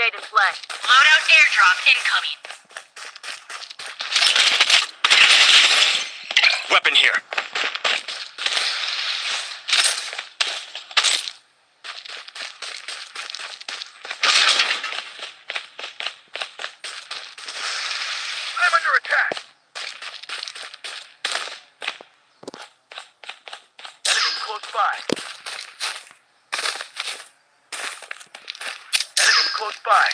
Day display. Loadout airdrop incoming. Weapon here. I'm under attack. Enemy close by. Enemy close by.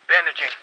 Bandaging.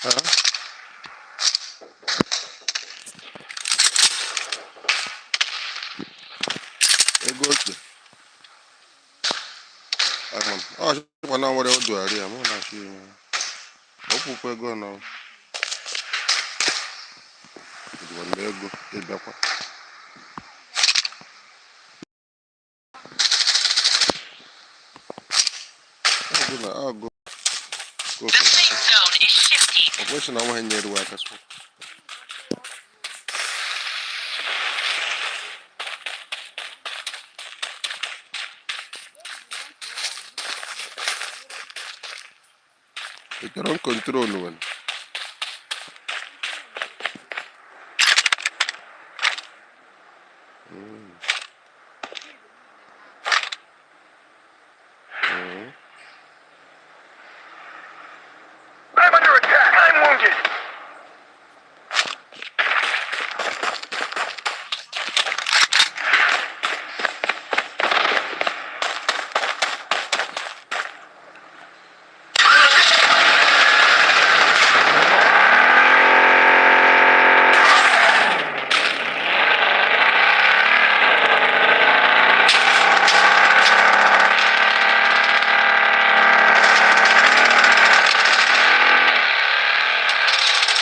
Huh? Ego oke. Oh, she went on what they do area. I'm not sure. Open for go now. It was ego. It back. I'll go. Go The safe for zone is shifting. that. Operation I want to work as well. You can control one. I'm under attack. I'm wounded.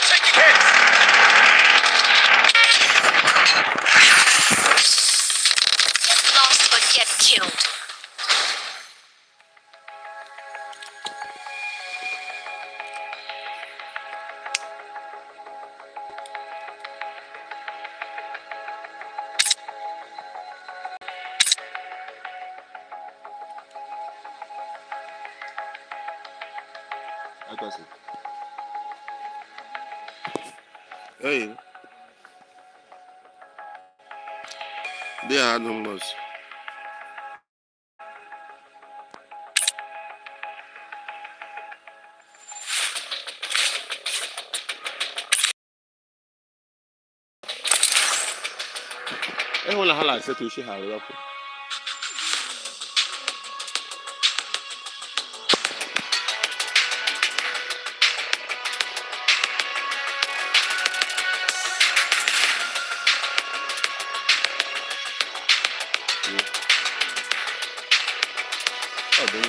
Taking hits. Get lost but get killed. I can see. Hey, they had them was. Hey, when I had I said to she had it. Oh, then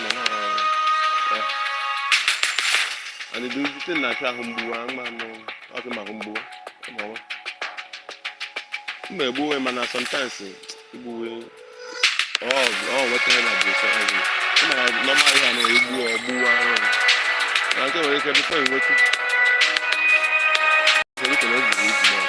and the dude thing that I humbu, I'm man. Okay, my humbu. Come on. Maybe man, sometimes people. Oh, what the hell are they? Come on, normally I know you or boo. I can't wait to be very waiting. So we can always read more.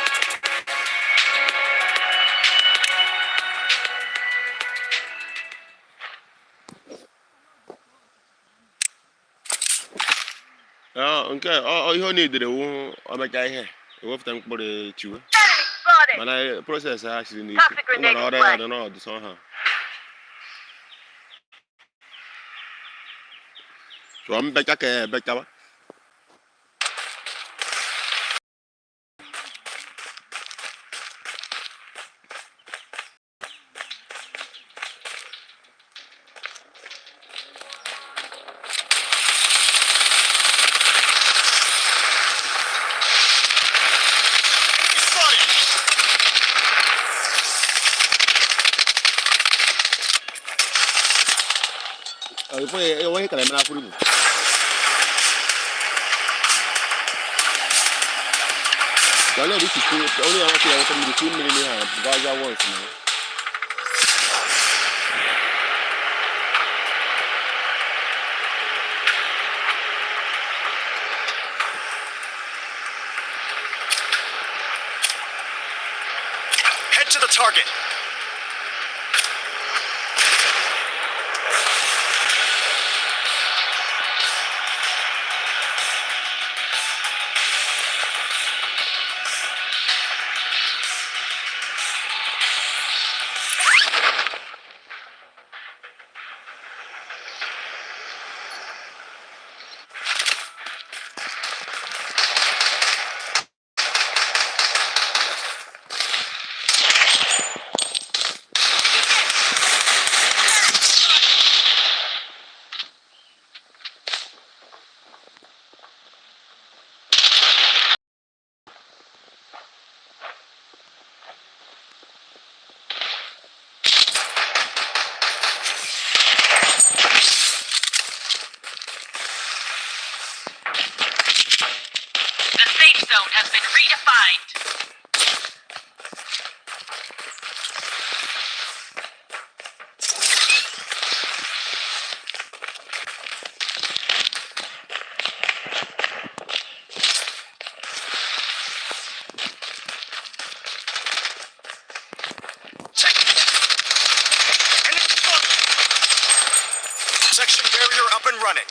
Okay. Oh, you need the one. I'm a guy here. You have time for the chew. Enemy spotted. Man, I process actually need Toxic to. grenade I flag. don't know this somehow. So I'm back. Back. If I can, I'm not putting it. I know this is only I want to come to 2 million Gaza once now. Head to the target. zone has been redefined. Section barrier up and running.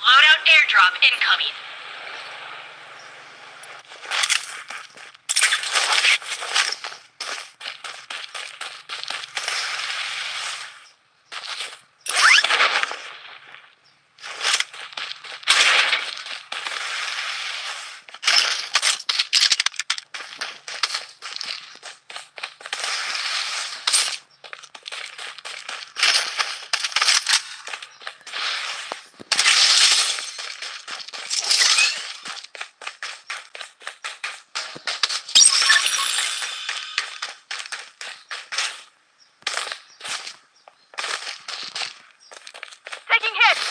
Loadout airdrop incoming. Taking hits.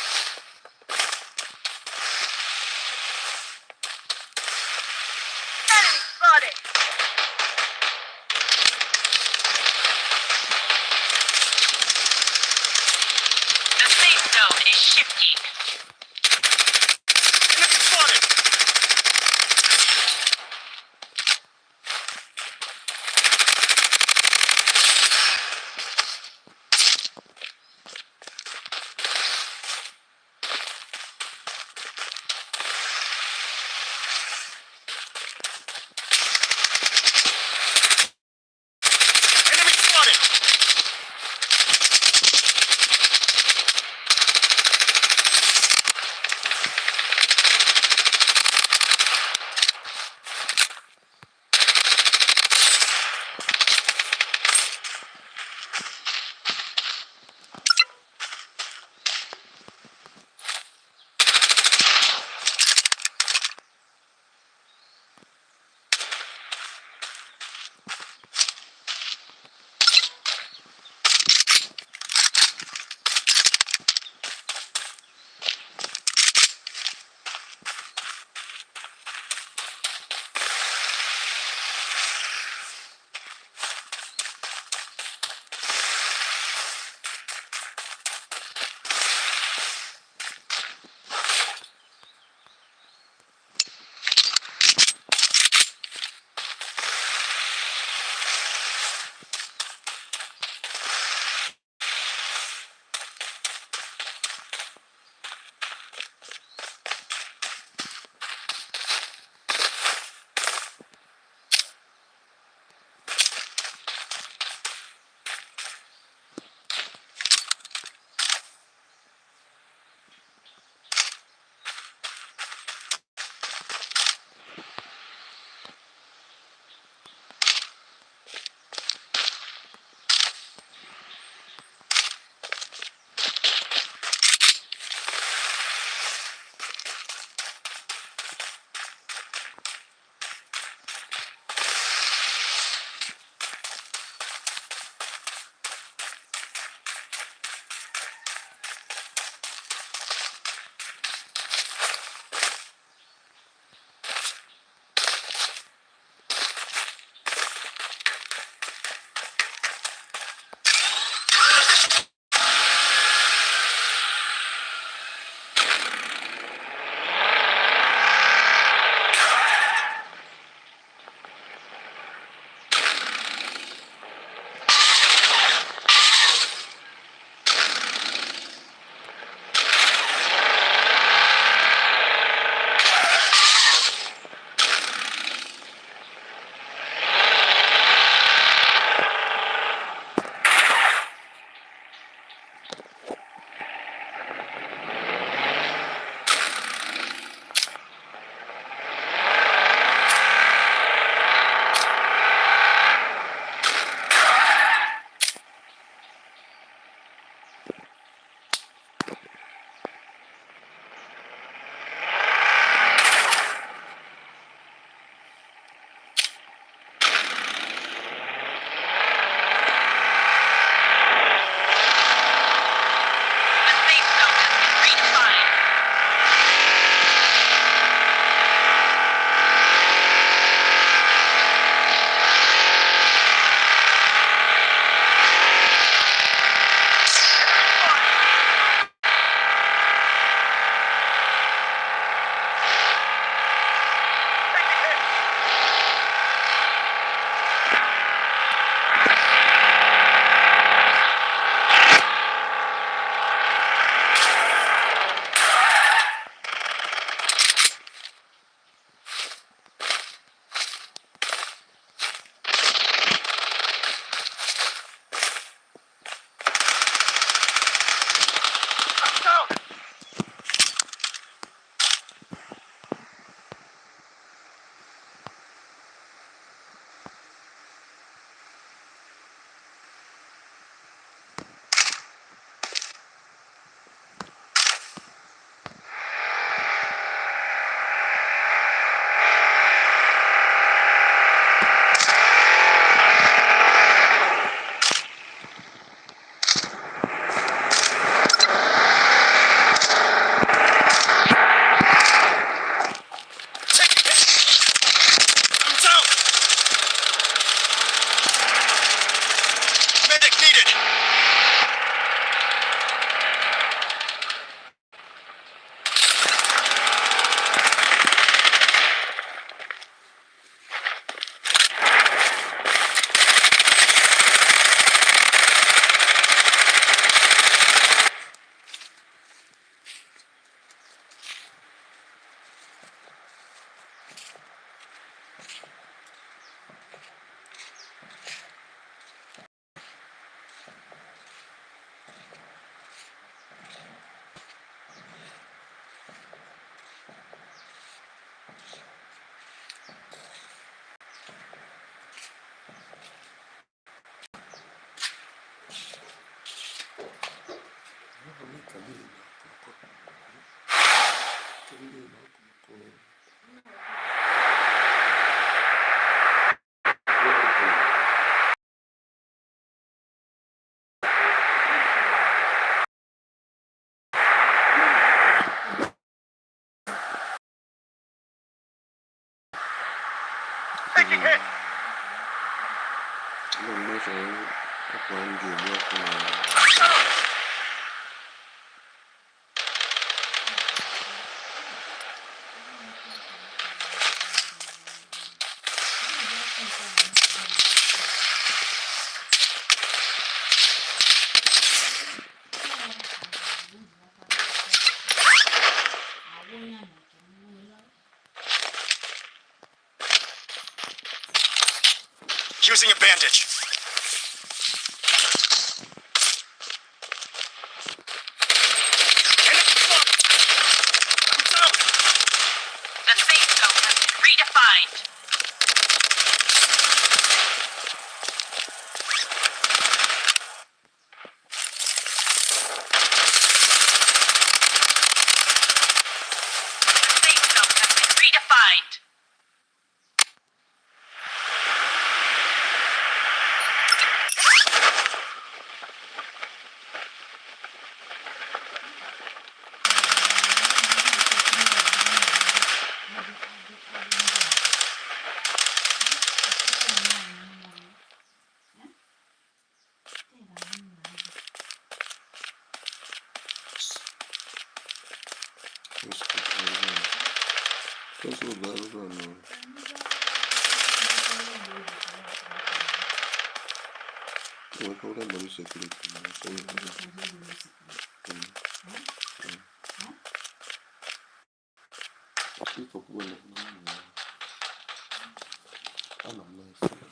Enemy spotted. The safe zone is shifting. Enemy spotted. Enemy spotted. Taking hit. Non lo so, e qua in giù blocco. Using a bandage. Enemy spotted. I'm down. The safe zone has been redefined. The safe zone has been redefined. Questo è bello, bello. Come vorremmo di secreto, non so ho scritto quello. Ah no, non è scritto.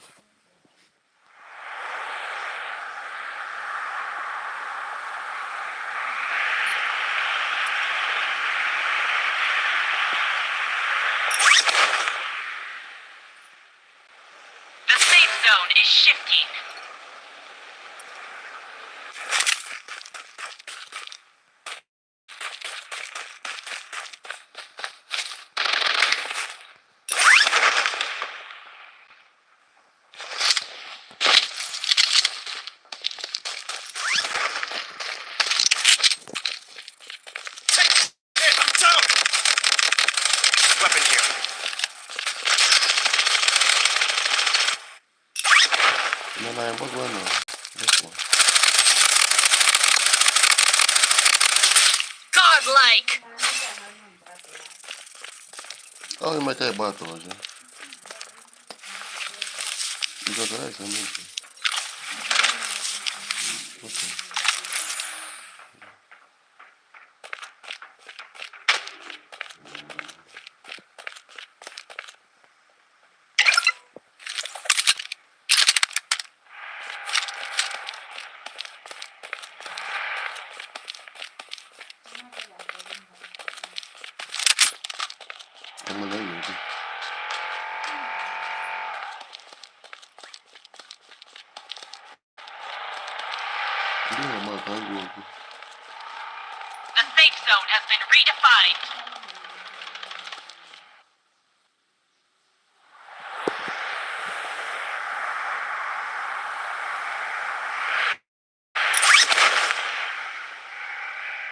The safe zone is shifting. Take hit. I'm down. Weapon here. Non è un po' quello. Adesso. Godlike. Oh, ma te batto oggi. Mi giocherai se amici. Ok. Come da aiuti. Io ma tango. The safe zone has been redefined.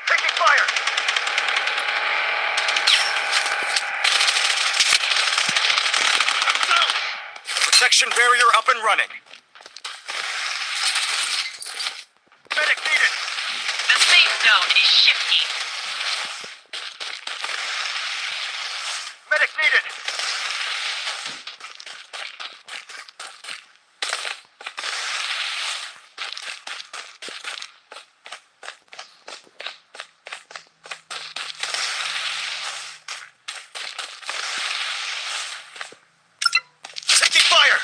Taking fire. I'm down. Protection barrier up and running. Medic needed. The safe zone is shifting. Medic needed. Taking fire.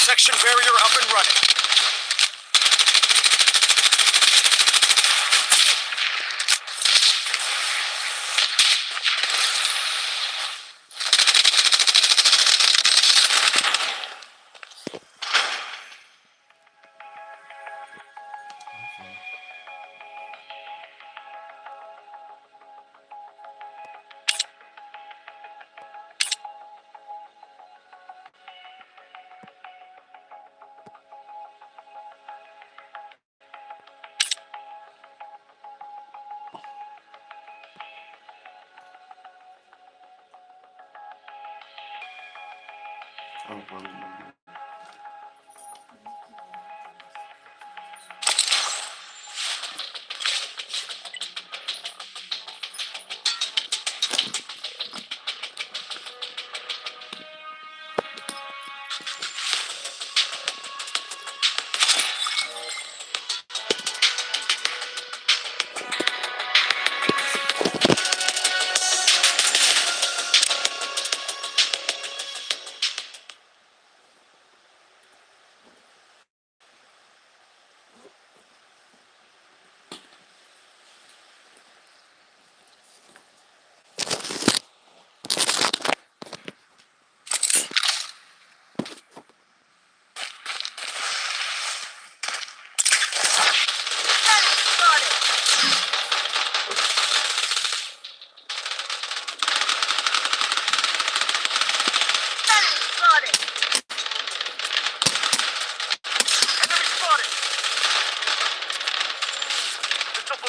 Protection barrier up and running.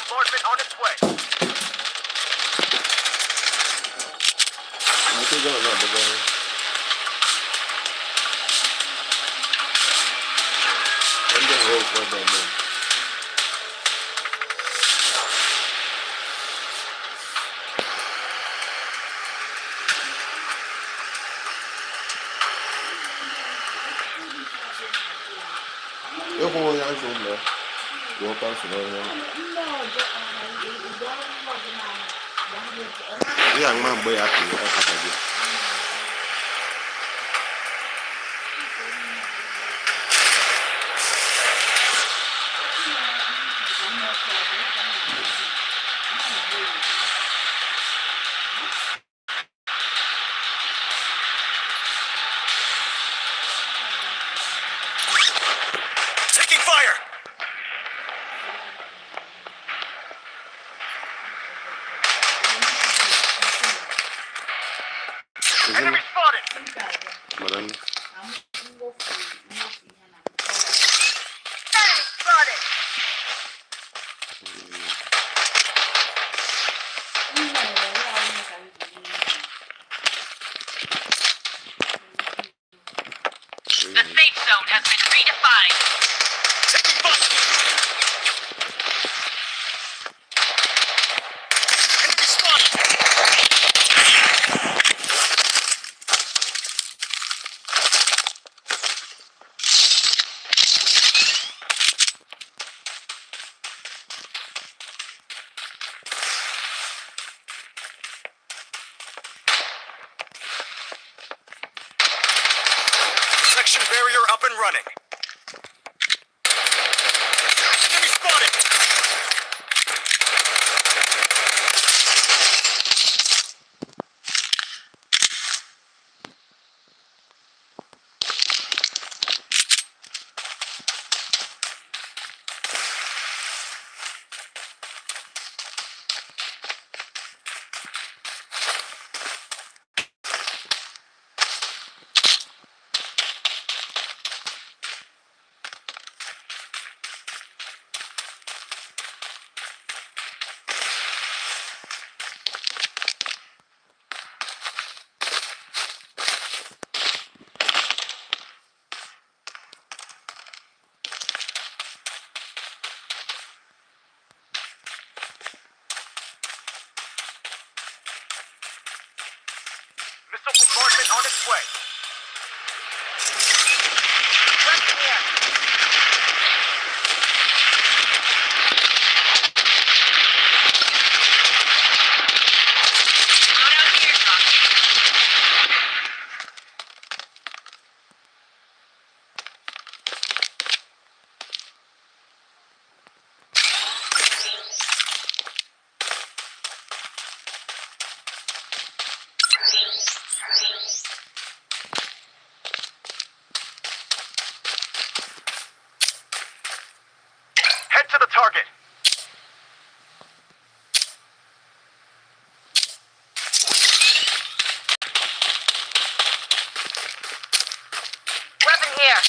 Bombardment on its way. I think I'm not the guy. I'm the whole for that man. Eu vou olhar junto, né? Vou passar, né? Yang man boy happy everybody. Taking fire! Enemy spotted! Madam, Enemy spotted! The safe zone has been redefined. Taking fire! Enemy spotted! Section barrier up and running. Enemy spotted! Missile bombardment on its way. Right here. Out here, Cocky. Head to the target. Weapon here.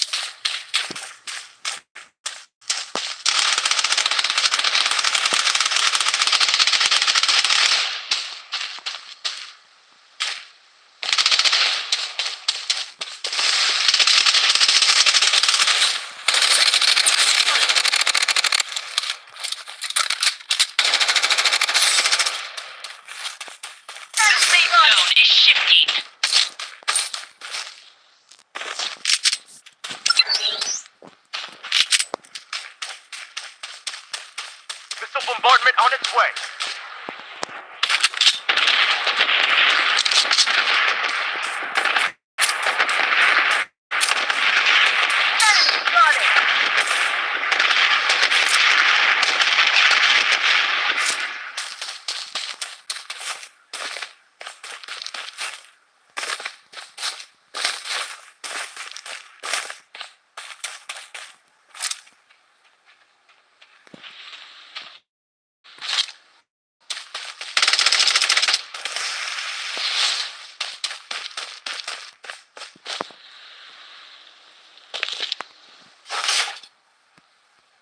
The safe zone is shifting. Missile bombardment on its way.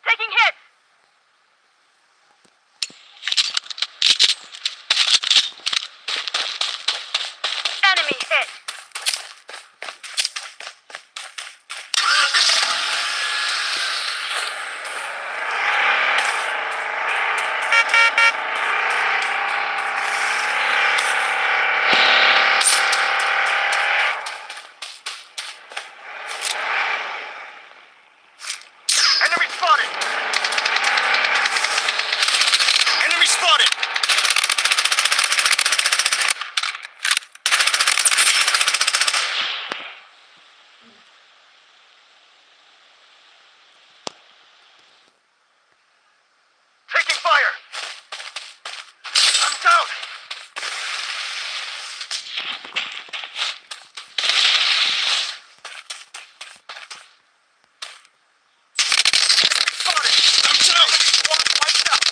Taking hits. Enemy hit. Enemy spotted. Enemy spotted. Taking fire. I'm down. Spotted. I'm down. Squad wiped out.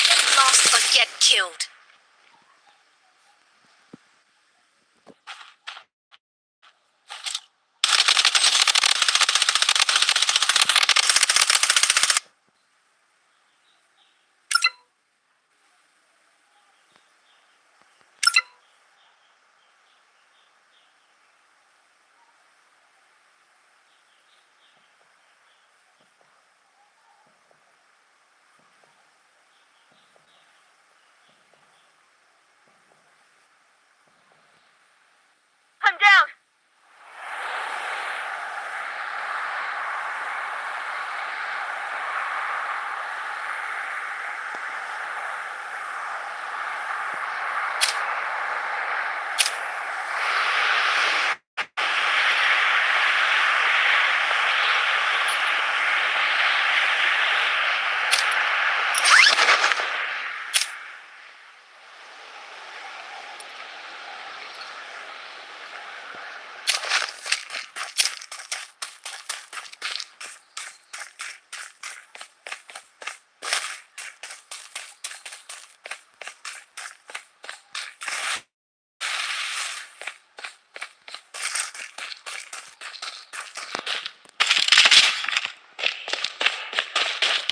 Get lost or get killed. I'm down.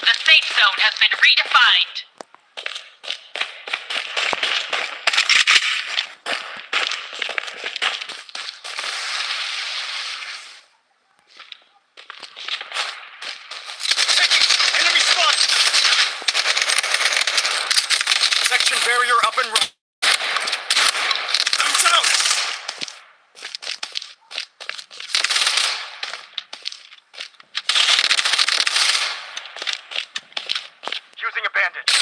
The safe zone has been redefined. Enemy spotted. Section barrier up and running. I'm down. Using a bandage.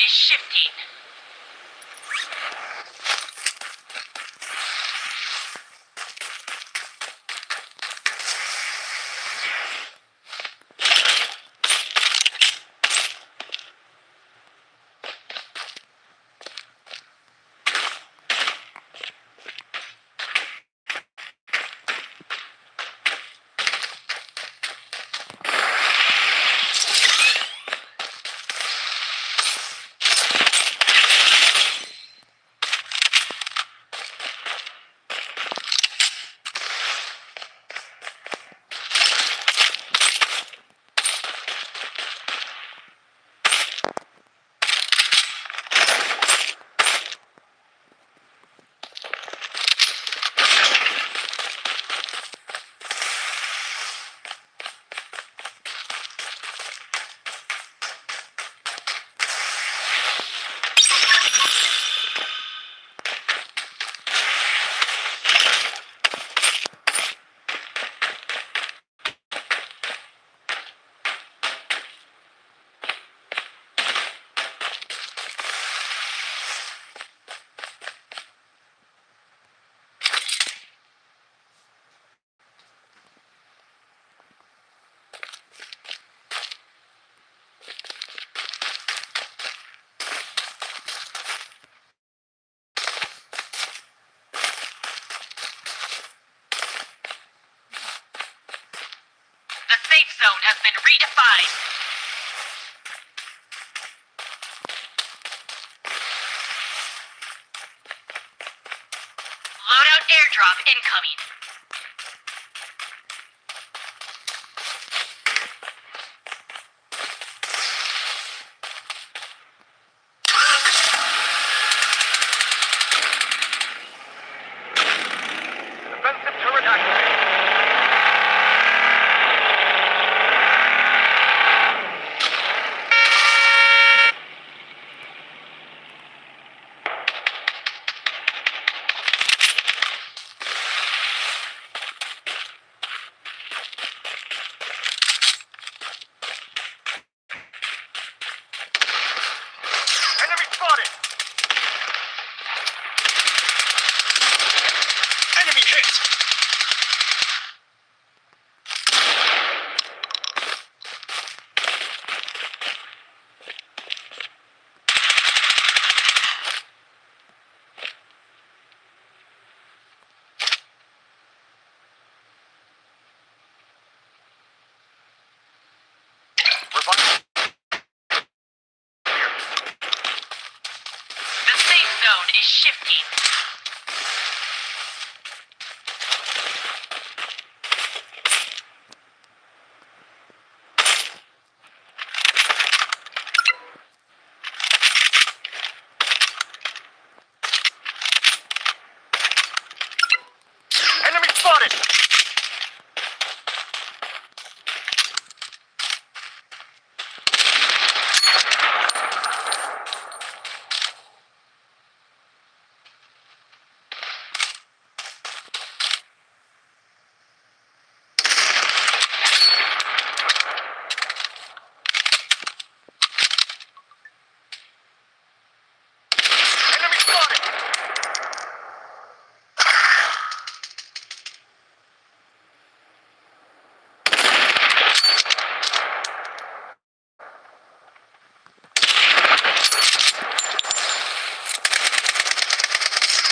is shifting. The safe zone has been redefined. Loadout airdrop incoming. Defensive turret activated. Enemy spotted! Enemy hit! Revive. The safe zone is shifting. Enemy spotted! Enemy spotted!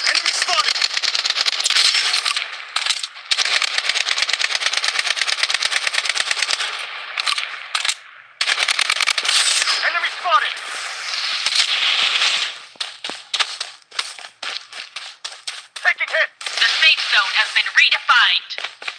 Enemy spotted! Enemy spotted! Taking hit! The safe zone has been redefined.